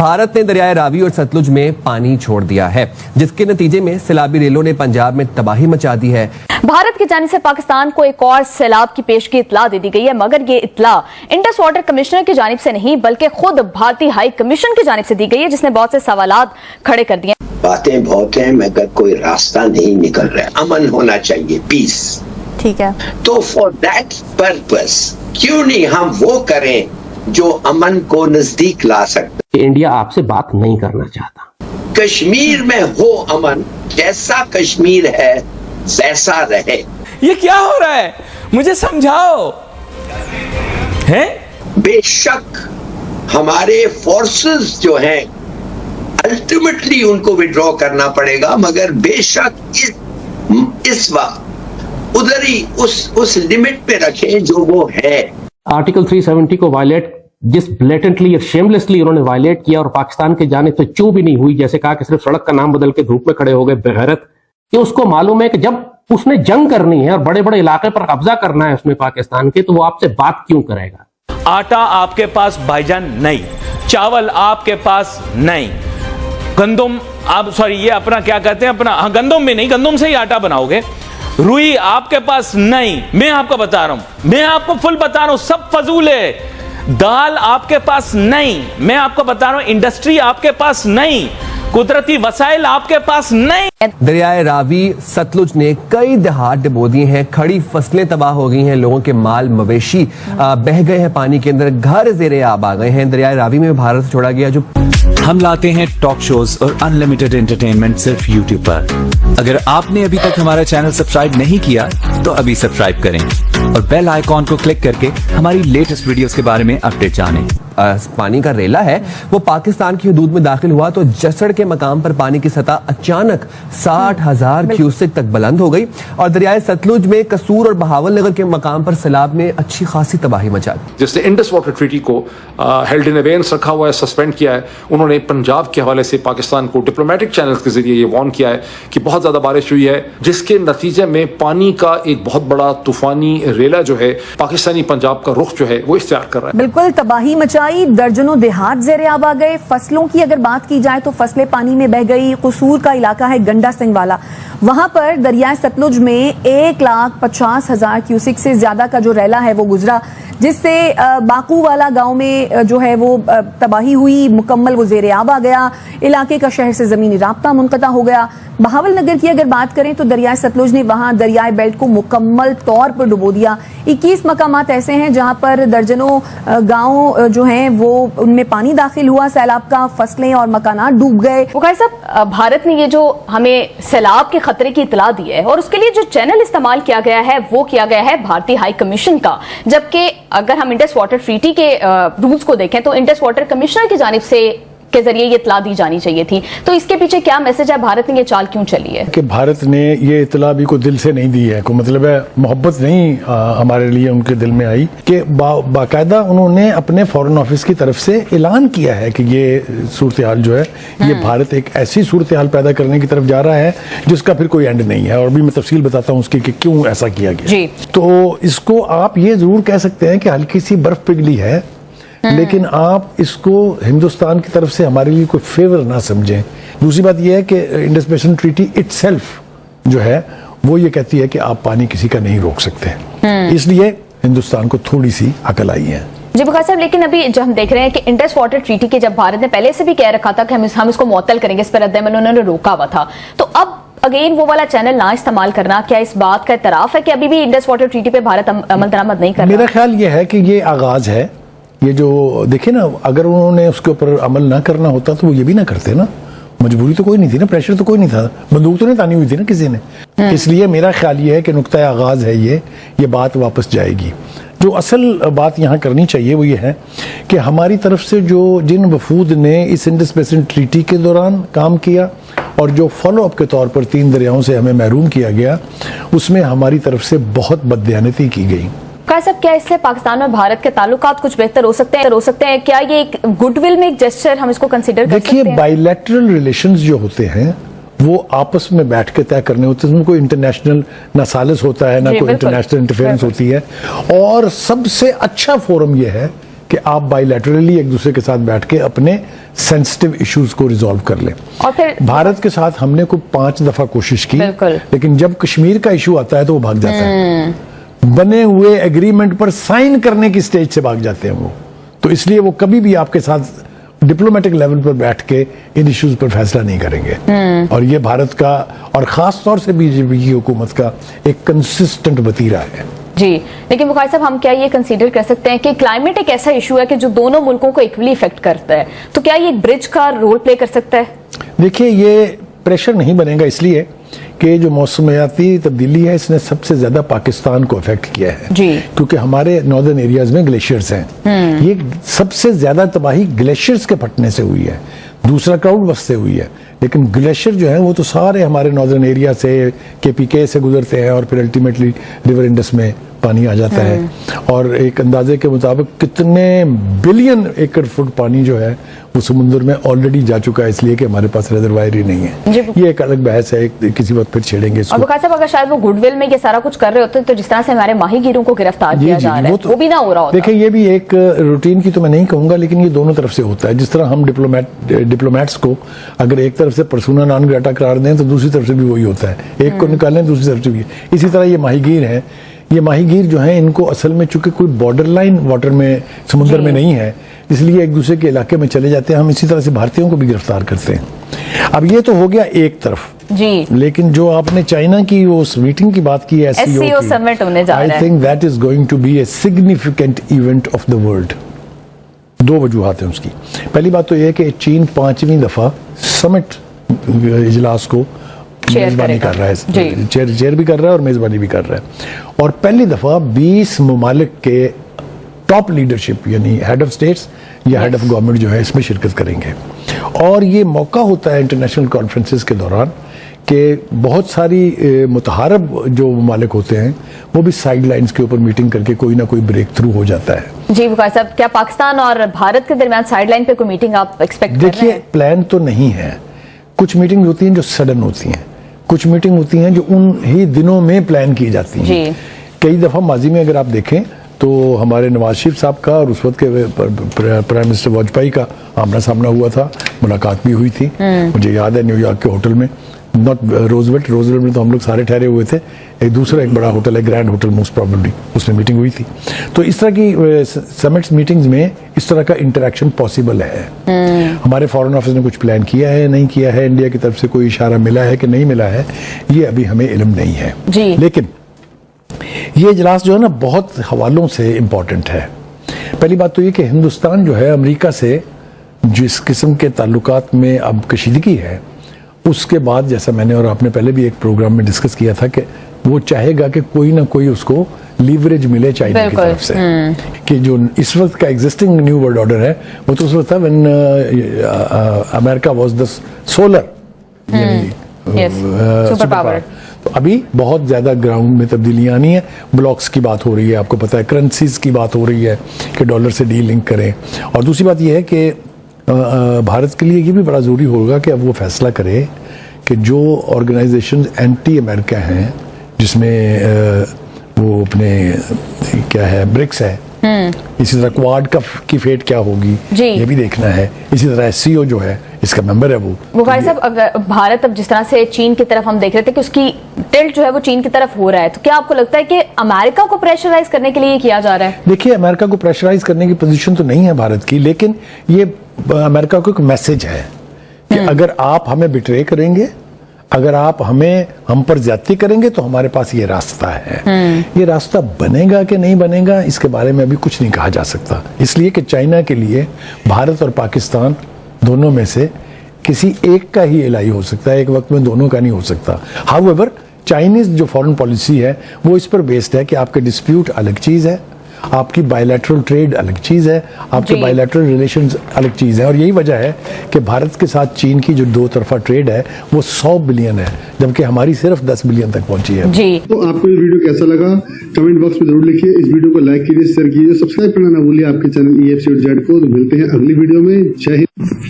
भारत ने दरियाए रावी और सतलुज में पानी छोड़ दिया है, जिसके नतीजे में सैलाबी रेलों ने पंजाब में तबाही मचा दी है। भारत की जानिब से पाकिस्तान को एक और सैलाब की पेशगी इत्तला दे दी गई है, मगर ये इत्तला इंडस वाटर कमिश्नर की जानिब से नहीं बल्कि खुद भारतीय हाई कमीशन की जानिब से दी गई है, जिसने बहुत से सवालात खड़े कर दिए। बातें बहुत हैं मगर कोई रास्ता नहीं निकल रहा है। अमन होना चाहिए, पीस, ठीक है। तो फॉर दैट पर्पस क्यों नहीं हम वो करें जो अमन को नजदीक ला सकते। इंडिया आपसे बात नहीं करना चाहता। कश्मीर में हो अमन, जैसा कश्मीर है वैसा रहे। ये क्या हो रहा है, मुझे समझाओ। हैं? बेशक हमारे फोर्सेस जो हैं अल्टीमेटली उनको विड्रॉ करना पड़ेगा, मगर बेशक इस वक्त उधर ही उस लिमिट पे रखें जो वो है। आर्टिकल 370 को वायलेट जिस ब्लेटेंटली और शेमलेसली उन्होंने वायलेट किया और पाकिस्तान के जाने तो चूं भी नहीं हुई, जैसे कहा कि सिर्फ सड़क का नाम बदल के धूप में खड़े हो गए बेगैरत, कि उसको मालूम है कि जब उसने जंग करनी है और बड़े बड़े इलाके पर कब्जा करना है उसमें पाकिस्तान के, तो वो आपसे बात क्यों करेगा। आटा आपके पास भाईजान नहीं, चावल आपके पास नहीं, गंदम आप ये अपना क्या कहते हैं अपना, हाँ गंदम में नहीं, गंदम से ही आटा बनाओगे। रुई आपके पास नहीं, मैं आपको बता रहा हूं, मैं आपको फुल बता रहा हूं, सब फजूल है। दाल आपके पास नहीं, मैं आपको बता रहा हूं, इंडस्ट्री आपके पास नहीं, कुदरती वसाइल आपके पास नहीं। दरियाए रावी सतलुज ने कई देहात डुबो दिए हैं, खड़ी फसलें तबाह हो गई हैं, लोगों के माल मवेशी बह गए हैं पानी के अंदर, घर ज़ेरे आब आ गए हैं। दरियाए रावी में भारत से छोड़ा गया जो हम लाते हैं टॉक शोज और अनलिमिटेड एंटरटेनमेंट सिर्फ यूट्यूब पर। अगर आपने अभी तक हमारा चैनल सब्सक्राइब नहीं किया तो अभी सब्सक्राइब करें और बेल आइकॉन को क्लिक करके हमारी लेटेस्ट वीडियोस के बारे में अपडेट जानें। पानी का रेला है वो पाकिस्तान की हदूद में दाखिल हुआ तो जसड़ के मकाम पर पानी की सतह अचानक 60,000 क्यूसेक तक बुलंद हो गई और दरियाए सतलुज में कसूर और बहावल नगर के मकाम पर सैलाब ने अच्छी खासी तबाही मचा दी। जिसने इंडस वाटर ट्रीटी को हेल्ड इन अबेयंस रखा हुआ है, सस्पेंड किया है, उन्होंने पंजाब के हवाले से पाकिस्तान को डिप्लोमेटिक चैनल्स के जरिए ये वार्न किया है कि बहुत ज्यादा बारिश हुई है, जिसके नतीजे में पानी का एक बहुत बड़ा तूफानी रेला जो है पाकिस्तानी पंजाब का रुख जो है वो इख्तियार कर रहा है। बिल्कुल तबाही मचाई, दर्जनों देहात ज़ेरे आब आ गए। फसलों की अगर बात की जाए तो फसलें पानी में बह गई। कसूर का इलाका है गंडा सिंह वाला, वहां पर दरियाए सतलुज में 1,50,000 क्यूसिक से ज्यादा का जो रेला है वो गुजरा, जिससे बाकू वाला गांव में जो है वो तबाही हुई, मुकम्मल वो ज़ेरे आब आ गया, इलाके का शहर से जमीनी राब्ता मुनक़ता हो गया। बहावल नगर की अगर बात करें तो दरियाए सतलुज ने वहां दरियाई बेल्ट को मुकम्मल तौर पर डुबो दिया। 21 मकामात ऐसे हैं जहां पर दर्जनों गांव जो हैं वो उनमें पानी दाखिल हुआ, सैलाब का, फसलें और मकानात डूब गए। वकाई साहब, भारत ने ये जो हमें सैलाब के खतरे की इतला दी है और उसके लिए जो चैनल इस्तेमाल किया गया है वो किया गया है भारतीय हाई कमीशन का, जबकि अगर हम इंडस वाटर ट्रीटी के रूल्स को देखें तो इंडस वाटर कमिश्नर की जानिब से के जरिए ये इतला दी जानी चाहिए थी। तो इसके पीछे क्या मैसेज है, भारत ने ये चाल क्यों चली है? कि भारत ने ये इतला भी को दिल से नहीं दी है, को मतलब है मोहब्बत नहीं हमारे लिए उनके दिल में आई कि बाकायदा उन्होंने अपने फॉरेन ऑफिस की तरफ से ऐलान किया है कि ये सूरत हाल जो है ये भारत एक ऐसी सूरत हाल पैदा करने की तरफ जा रहा है जिसका फिर कोई एंड नहीं है। और भी मैं तफसील बताता हूँ उसकी कि क्यों ऐसा किया गया। तो इसको आप ये जरूर कह सकते हैं कि हल्की सी बर्फ पिघली है, लेकिन आप इसको हिंदुस्तान की तरफ से हमारे लिए कोई फेवर ना समझें। दूसरी बात यह है कि इंडस बेसिन ट्रीटी इटसेल्फ जो है वो ये कहती है कि आप पानी किसी का नहीं रोक सकते, इसलिए हिंदुस्तान को थोड़ी सी अकल आई है। जी बकार साहब, लेकिन अभी जो हम देख रहे हैं कि इंडस वाटर ट्रीटी के जब भारत ने पहले से भी कह रखा था कि हम इसको मुअत्तल करेंगे, इस पर रद्द-ए-अमल उन्होंने रोका हुआ था, तो अब अगेन वो वाला चैनल ना इस्तेमाल करना, क्या इस बात का इतराफ है कि अभी भी इंडस वाटर ट्रीटी पे भारत अमल दरामद नहीं कर रहा? मेरा ख्याल ये है कि ये आगाज है। ये जो देखे ना, अगर उन्होंने उसके ऊपर अमल ना करना होता तो वो ये भी ना करते ना, मजबूरी तो कोई नहीं थी ना, प्रेशर तो कोई नहीं था, बंदूक तो नहीं तानी हुई थी ना किसी ने। इसलिए मेरा ख्याल ये है कि नुक्ता आगाज है, ये बात वापस जाएगी। जो असल बात यहाँ करनी चाहिए वो ये है कि हमारी तरफ से जो जिन वफूद ने इस इंडस बेसिन ट्रीटी के दौरान काम किया और जो फॉलो अप के तौर पर 3 दरियाओं से हमें महरूम किया गया, उसमें हमारी तरफ से बहुत बददियानती की गई। साहब, क्या इससे पाकिस्तान और भारत के ताल्लुकात कुछ बेहतर हो सकते हैं? क्या ये एक गुडविल में एक जेस्चर हम इसको कंसीडर कर सकते हैं? देखिए, बायलैटरल रिलेशंस जो होते हैं वो आपस में बैठ के तय करने होते हैं, उसमें कोई इंटरनेशनल ना सालिस होता है ना कोई इंटरनेशनल इंटरफेरेंस होती है। और सबसे अच्छा फोरम ये है کہ آپ बायलैटरली एक दूसरे के साथ बैठ के अपने सेंसिटिव इश्यूज को रिजॉल्व कर लें। और फिर भारत के साथ हमने को 5 दफा कोशिश की, लेकिन जब कश्मीर का इशू आता है तो वो भाग जाता है, बने हुए एग्रीमेंट पर साइन करने की स्टेज से भाग जाते हैं वो। तो इसलिए वो कभी भी आपके साथ डिप्लोमेटिक लेवल पर बैठ के इन इश्यूज पर फैसला नहीं करेंगे। और ये भारत का और खास तौर से बीजेपी की हुकूमत का एक कंसिस्टेंट वतीरा है। जी, लेकिन बुखारी साहब, हम क्या ये कंसीडर कर सकते हैं कि क्लाइमेट एक ऐसा इशू है कि जो दोनों मुल्कों को इक्वली इफेक्ट करता है, तो क्या ये एक ब्रिज का रोल प्ले कर सकता है? देखिए, ये प्रेशर नहीं बनेगा इसलिए कि जो मौसमियाती तब्दीली है इसने सबसे ज्यादा पाकिस्तान को इफेक्ट किया है जी, क्योंकि हमारे नॉर्दर्न एरियाज में ग्लेशियर्स हैं। ये सबसे ज्यादा तबाही ग्लेशियर्स के फटने से हुई है, दूसरा क्राउड बस्ट से हुई है, लेकिन ग्लेशियर जो है वो तो सारे हमारे नॉर्दर्न एरिया से KPK से गुजरते हैं और फिर अल्टीमेटली रिवर इंडस में पानी आ जाता है। और एक अंदाजे के मुताबिक कितने बिलियन एकड़ फुट पानी जो है वो समुद्र में ऑलरेडी जा चुका है, इसलिए कि हमारे पास रिजर्वायर ही नहीं है। ये एक अलग बहस है, किसी वक्त फिर छेड़ेंगे इसको। और बुखारी साहब, अगर शायद वो गुडविल में ये सारा कुछ कर रहे होते तो जिस तरह से हमारे माहीगीरों को गिरफ्तार किया जा रहा है वो भी ना हो रहा होता। देखिए, ये भी एक रूटीन की तो मैं नहीं कहूंगा, लेकिन ये दोनों तरफ से होता है। जिस तरह हम डिप्लोमेट्स को अगर एक तरफ से पर्सोना नॉन ग्रेटा करार दें तो दूसरी तरफ से भी वही होता है, एक को निकालें दूसरी तरफ से भी। इसी तरह ये माहीगीर हैं, ये माहीगीर जो हैं इनको असल में चूंकि कोई बॉर्डर लाइन वाटर में समुद्र में नहीं है, इसलिए एक दूसरे के इलाके में चले जाते हैं। हम इसी तरह से भारतीयों को भी गिरफ्तार करते हैं। अब ये तो हो गया एक तरफ जी, लेकिन जो आपने चाइना की उस मीटिंग की बात की है, SCO समिट होने जा रहा है, I think that is going to be a significant event of the world. 2 वजूहात हैं उसकी। पहली बात तो यह है कि चीन 5वीं दफा समिट इजलास को मेजबानी कर रहा है, चेयर भी कर रहा है और मेजबानी भी कर रहा है। और पहली दफा 20 ममालिक के टॉप लीडरशिप यानी हेड ऑफ स्टेट्स या हेड ऑफ गवर्नमेंट जो है इसमें शिरकत करेंगे। और ये मौका होता है इंटरनेशनल कॉन्फ्रेंसेस के दौरान कि बहुत सारी मुतहारब जो ममालिक होते हैं वो भी साइड लाइन्स के ऊपर मीटिंग करके कोई ना कोई ब्रेक थ्रू हो जाता है। जी बुखारी साहब, क्या पाकिस्तान और भारत के दरमियान साइड लाइन पे कोई मीटिंग आप एक्सपेक्ट कर रहे हैं? देखिए, प्लान तो नहीं है। कुछ मीटिंग होती हैं जो सडन होती हैं, कुछ मीटिंग होती हैं जो उन ही दिनों में प्लान की जाती हैं। कई दफा माजी में अगर आप देखें तो हमारे नवाज शरीफ साहब का और उस वक्त के प्राइम मिनिस्टर वाजपेयी का आमना सामना हुआ था, मुलाकात भी हुई थी। मुझे याद है न्यूयॉर्क के होटल में, नॉट रोजवेल्ट में तो हम लोग सारे ठहरे हुए थे, एक बड़ा होटल है ग्रैंड होटल मोस्ट प्रॉबेबली, उसमें मीटिंग हुई थी। तो इस तरह की समिट्स मीटिंग्स में इस तरह का इंटरेक्शन पॉसिबल है। हमारे फॉरेन ऑफिस ने कुछ प्लान किया है, नहीं किया है, इंडिया की तरफ से कोई इशारा मिला है कि नहीं मिला है, ये अभी हमें इल्म नहीं है। लेकिन ये इजलास जो है ना बहुत हवालों से इम्पोर्टेंट है। पहली बात तो ये कि हिंदुस्तान जो है अमेरिका से जिस किस्म के ताल्लुकात में अब कशीदगी है, उसके बाद जैसा मैंने और आपने पहले भी एक प्रोग्राम में डिस्कस किया था कि वो चाहेगा कि कोई ना कोई उसको लीवरेज मिले चाइना की तरफ से, कि जो इस वक्त का एग्जिस्टिंग न्यू वर्ल्ड ऑर्डर है वो तो उस वक्त था when America was the solar super power. तो अभी बहुत ज्यादा ग्राउंड में तब्दीलियां आनी है, ब्लॉक्स की बात हो रही है, आपको पता है करेंसीज की बात हो रही है कि डॉलर से डी लिंक करें। और दूसरी बात यह है कि भारत के लिए ये भी बड़ा ज़रूरी होगा कि अब वो फैसला करे कि जो ऑर्गेनाइजेशन एंटी अमेरिका हैं, जिसमें वो अपने क्या है ब्रिक्स है, इसी तरह क्वाड की फेट क्या होगी ये भी देखना है, इसी तरह SCO जो है इसका मेंबर है वो। बुखारी साहब, अगर भारत अब जिस तरह से चीन की तरफ हम देख रहे थे कि उसकी टिल्ट जो है वो चीन की तरफ हो रहा है, तो क्या आपको लगता है कि अमेरिका को प्रेशराइज करने के लिए किया जा रहा है? देखिए, अमेरिका को प्रेशराइज करने की पोजीशन तो नहीं है भारत की, लेकिन ये अमेरिका को एक मैसेज है कि अगर आप हमें बिट्रे करेंगे, अगर आप हम पर ज्यादती करेंगे तो हमारे पास ये रास्ता है। ये रास्ता बनेगा कि नहीं बनेगा इसके बारे में अभी कुछ नहीं कहा जा सकता, इसलिए कि चाइना के लिए भारत और पाकिस्तान दोनों में से किसी एक का ही इलाही हो सकता है, एक वक्त में दोनों का नहीं हो सकता। हाउएवर चाइनीज जो फॉरेन पॉलिसी है वो इस पर बेस्ड है कि आपके डिस्प्यूट अलग चीज है, आपकी बायलैटरल ट्रेड अलग चीज है, आपके बायलैटरल रिलेशंस अलग चीज है। और यही वजह है कि भारत के साथ चीन की जो 2 तरफा ट्रेड है वो 100 बिलियन है, जबकि हमारी सिर्फ 10 बिलियन तक पहुंची है। तो आपको ये वीडियो कैसा लगा कमेंट बॉक्स में जरूर लिखिए। इस वीडियो को लाइक कीजिए, शेयर कीजिए, सब्सक्राइब करना ना भूलिए आपके चैनल EFC.Z को। तो मिलते हैं अगली वीडियो में। जय हिंद।